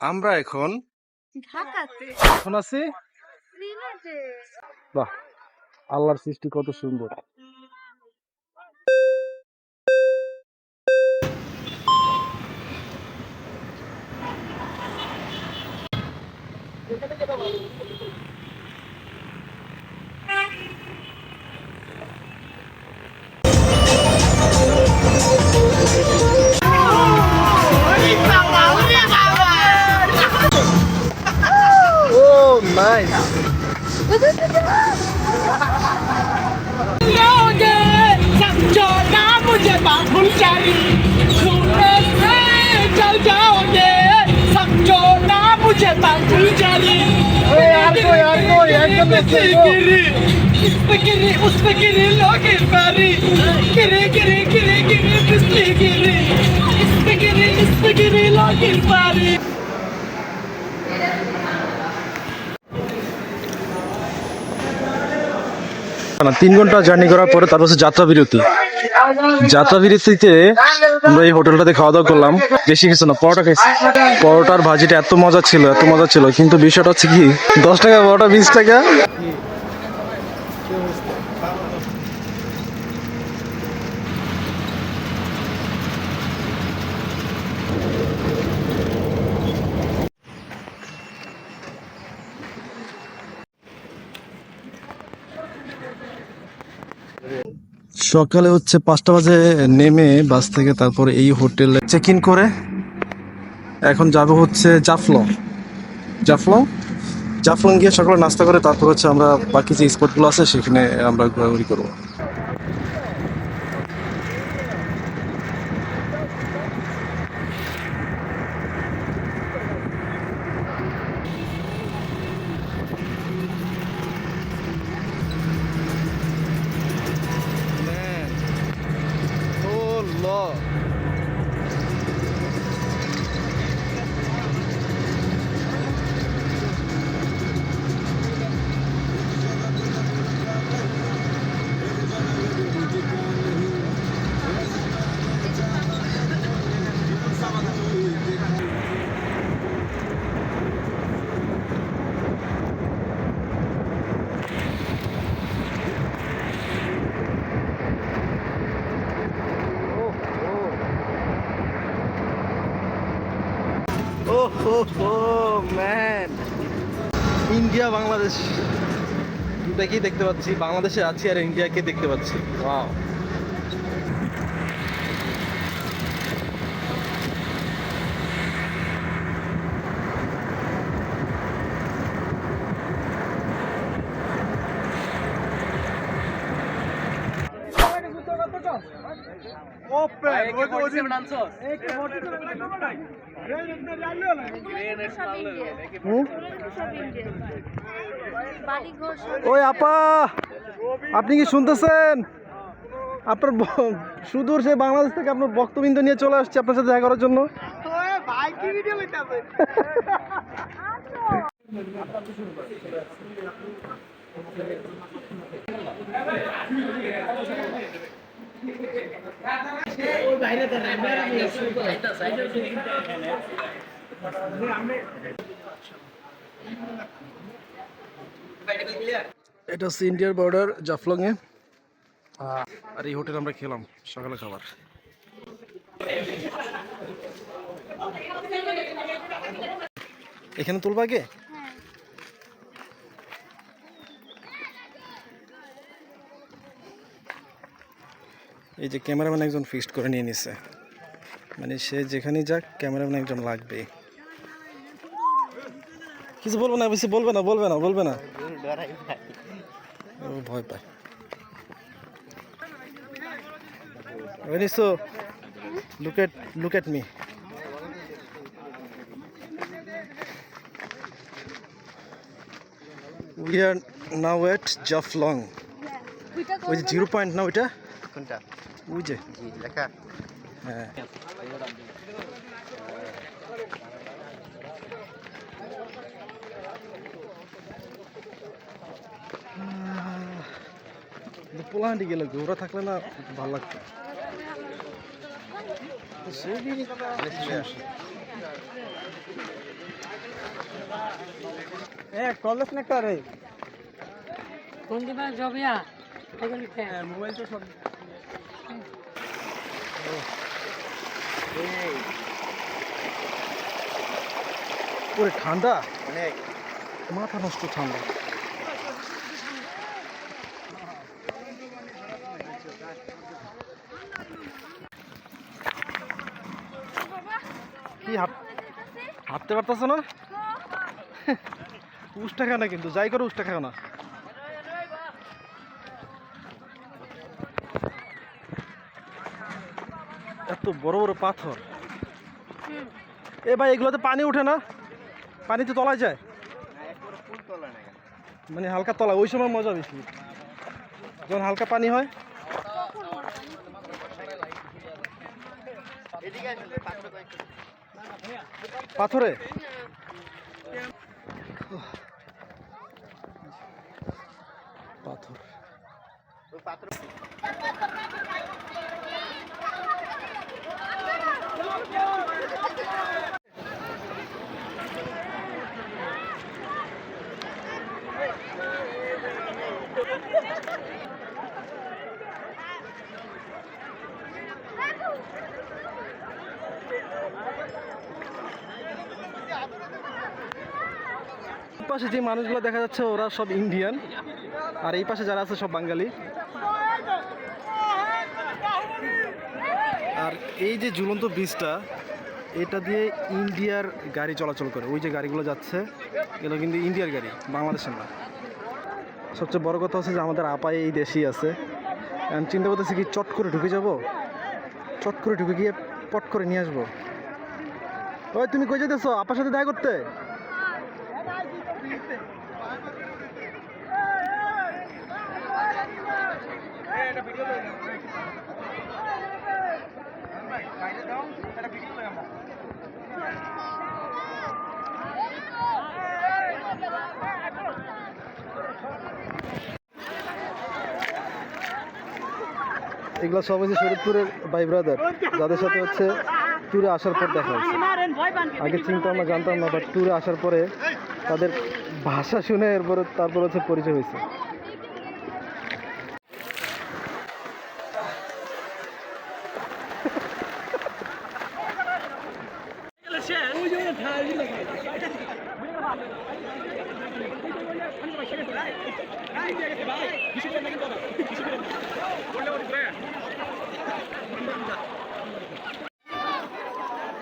আমরা এখন ঢাকাতে এখন আছি। সিলেটে। বাহ, আল্লাহর সৃষ্টি কত সুন্দর। Oh, nice. समझौता मुझे बाबुल जारी छूने से चल जाओगे समझौता मुझे बाबुल जारी इस पे गिरी उस पे गिरी लोग इस बारी गिरी गिरी गिरी गिरी पिछली गिरी इस पे गिरी लोग इस बारी না, 3 ঘন্টা জার্নি করার পরে তারপর হচ্ছে যাত্রা বিরতি। যাত্রা বিরতিতে আমরা এই হোটেলটাতে খাওয়া দাওয়া করলাম। বেশি কিছু না, পরোটা খাইছি। পরোটার ভাজিটা এত মজা ছিল, কিন্তু বিষয়টা হচ্ছে কি, 10 টাকা পরোটা 20 টাকা। সকালে হচ্ছে 5টা বাজে নেমে বাস থেকে, তারপরে এই হোটেলে চেক ইন করে এখন যাব হচ্ছে জাফলং। জাফলং জাফলং গিয়ে সকালে নাস্তা করে তারপর হচ্ছে আমরা বাকি যে স্পটগুলো আছে সেখানে আমরা ঘোরাঘুরি করবো। ম্যান, ইন্ডিয়া বাংলাদেশ দুটাকেই দেখতে পাচ্ছি। বাংলাদেশে আছি আর ইন্ডিয়াকে দেখতে পাচ্ছি। ওয়াও, ওই আপা, আপনি কি শুনতেছেন? আপনার সুদূর সে বাংলাদেশ থেকে আপনার বক্তবিন্দু নিয়ে চলে আসছে আপনার সাথে দেখা করার জন্য। এটা হচ্ছে ইন্ডিয়ার বর্ডার জাফলং এ। আর এই হোটেল আমরা খেলাম সকালে খাবার। এখানে তুলবা আগে? এই যে ক্যামেরাম্যান একজন ফিক্সড করে নিয়ে নিছে, মানে সে যেখানেই যাক ক্যামেরাম্যান একজন লাগবে। কিছু বলবে না, বেশি বলবে না। ও ভয় পায়। So look at me. We are now at Jaflong. ওই যে 0 পয়েন্ট না ওইটা কোনটা? ওই যে লেখা। হ্যাঁ, পোলাহান্ডি গেলে ওরা থাকলে না ভালো লাগতো। কলেজ না করে কোন দিবা জবিয়া এগুলি মোবাইল তো সব ওরে ঠান্ডা অনেক, মাথা নষ্ট ঠান্ডা। কি হাঁটতে পারতেছ না? উষ্টা খায় না কিন্তু, যাই করো উষ্টা খায় না। এত বড় বড় পাথর। এ ভাই এগুলোতে পানি উঠে না? পানি তো তলায় যায়, মানে হালকা তলা, ওই সময় মজা বেশি যখন হালকা পানি হয়। পাথরে পাথর পাশে যে মানুষগুলো দেখা যাচ্ছে ওরা সব ইন্ডিয়ান, আর এই পাশে যারা আছে সব বাঙালি। আর এই যে ঝুলন্ত ব্রিজটা, এটা দিয়ে ইন্ডিয়ার গাড়ি চলাচল করে। ওই যে গাড়িগুলো যাচ্ছে এগুলো কিন্তু ইন্ডিয়ার গাড়ি, বাংলাদেশের না। সবচেয়ে বড় কথা হচ্ছে যে আমাদের আপায় এই দেশেই আছে। আমি চিন্তা করতেছি কি চট করে ঢুকে যাব, চট করে ঢুকে গিয়ে পট করে নিয়ে আসবো। ওই তুমি কই যেতেছো? আপার সাথে দেখা করতে? এগুলো সব হচ্ছে শরীরপুরের ভাই ব্রাদার, যাদের সাথে হচ্ছে ট্যুরে আসার পর দেখা হচ্ছে। আগে চিন্তা আমরা জানতাম না, বাট ট্যুরে আসার পরে তাদের ভাষা শুনে এরপরে তারপর হচ্ছে পরিচয় হয়েছে।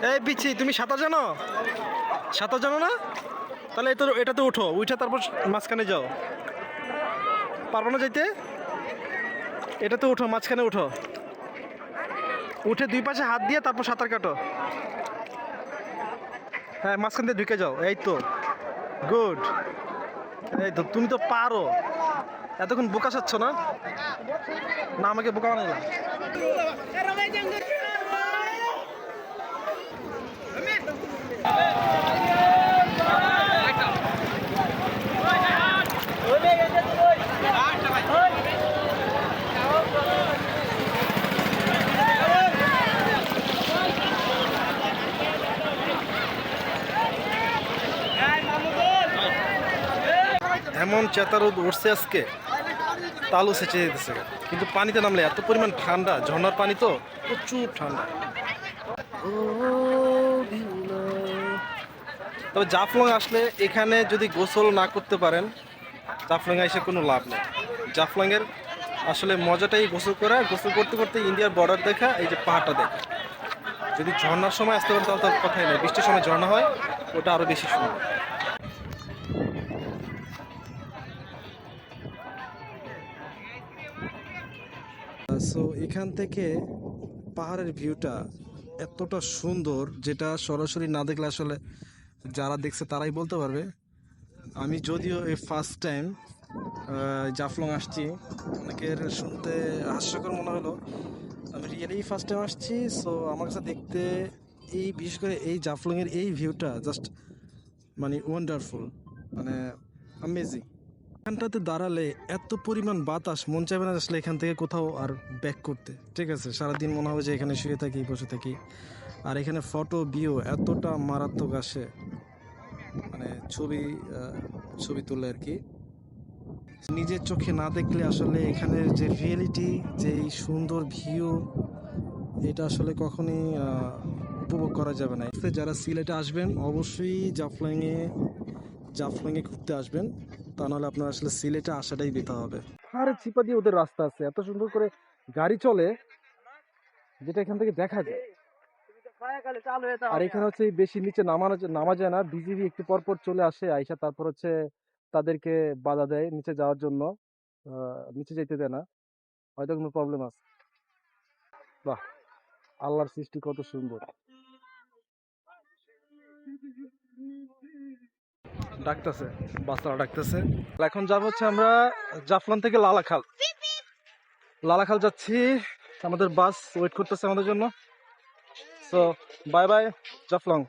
এই পিচ্ছি, তুমি সাঁতার জানো? সাঁতার জানো না? তাহলে এটাতে উঠো, উঠে তারপর মাঝখানে যাও। পারবো না যাইতে? এটাতে উঠো, মাঝখানে উঠো, উঠে দুই পাশে হাত দিয়ে তারপর সাঁতার কাটো। হ্যাঁ, মাঝখান দিয়ে ঢুকে যাও। এই তো, গুড। এই তো, তুমি তো পারো। এতক্ষণ বোকা সাচ্ছ না? না, আমাকে বোকা বানাইলা। এমন চেতা রোদ উঠছে আজকে, তালু সেচে যেতেছে। কিন্তু পানিতে নামলে এত পরিমাণ ঠান্ডা, ঝর্ণার পানি তো প্রচুর ঠান্ডা। তবে জাফলং আসলে এখানে যদি গোসল না করতে পারেন, জাফলংয়ে এসে কোনো লাভ নেই। জাফলংয়ের আসলে মজাটাই গোসল করা, গোসল করতে করতে ইন্ডিয়ার বর্ডার দেখা, এই যে পাহাড়টা দেখা। যদি ঝর্ণার সময় আসতে পারেন তাহলে তো কথাই নেই, বৃষ্টির সময় ঝর্ণা হয়, ওটা আরও বেশি সুন্দর। সো এখান থেকে পাহাড়ের ভিউটা এতটা সুন্দর, যেটা সরাসরি না দেখলে আসলে যারা দেখছে তারাই বলতে পারবে। আমি যদিও এই ফার্স্ট টাইম জাফলং আসছি, অনেকের শুনতে হাস্যকর মনে হলো, আমি রিয়েলি ফার্স্ট টাইম আসছি। সো আমার কাছে দেখতে এই বিশেষ করে এই জাফলংয়ের এই ভিউটা জাস্ট মানে ওয়ান্ডারফুল, মানে অ্যামেজিং। এখানটাতে দাঁড়ালে এত পরিমাণ বাতাস, মন চাইবে না আসলে এখান থেকে কোথাও আর ব্যাক করতে। ঠিক আছে, সারাদিন মনে হবে যে এখানে শুয়ে থাকি, বসে থাকি। আর এখানে ফটো ভিউ এতটা মারাত্মক আসে, মানে ছবি তোলে আর কি। নিজের চোখে না দেখলে আসলে এখানের যে রিয়েলিটি, যে এই সুন্দর ভিউ, এটা আসলে কখনই উপভোগ করা যাবে না। যারা সিলেটে আসবেন অবশ্যই জাফলংয়ে ঘুরতে আসবেন, তা নাহলে আপনার আসলে সিলেটে আসাটাই বেতা হবে। আরে চিপা দিয়ে ওদের রাস্তা আছে, এত সুন্দর করে গাড়ি চলে, যেটা এখান থেকে দেখা যায়। আর এখানে হচ্ছে বেশি নিচে নামা যায় না, বিজিবি একটু পর পর চলে আসে আইসা, তারপর হচ্ছে তাদেরকে বাধা দেয় নিচে যাওয়ার জন্য, নিচে যেতে দেয় না, হয়তো কোনো প্রবলেম আছে। বাহ, আল্লাহর সৃষ্টি কত সুন্দর। ডাকতেছে, বাচ্চারা ডাকতেছে। এখন যাব হচ্ছে আমরা জাফলং থেকে লালাখাল যাচ্ছি, আমাদের বাস ওয়েট করতেছে আমাদের জন্য। So bye bye Jaflong.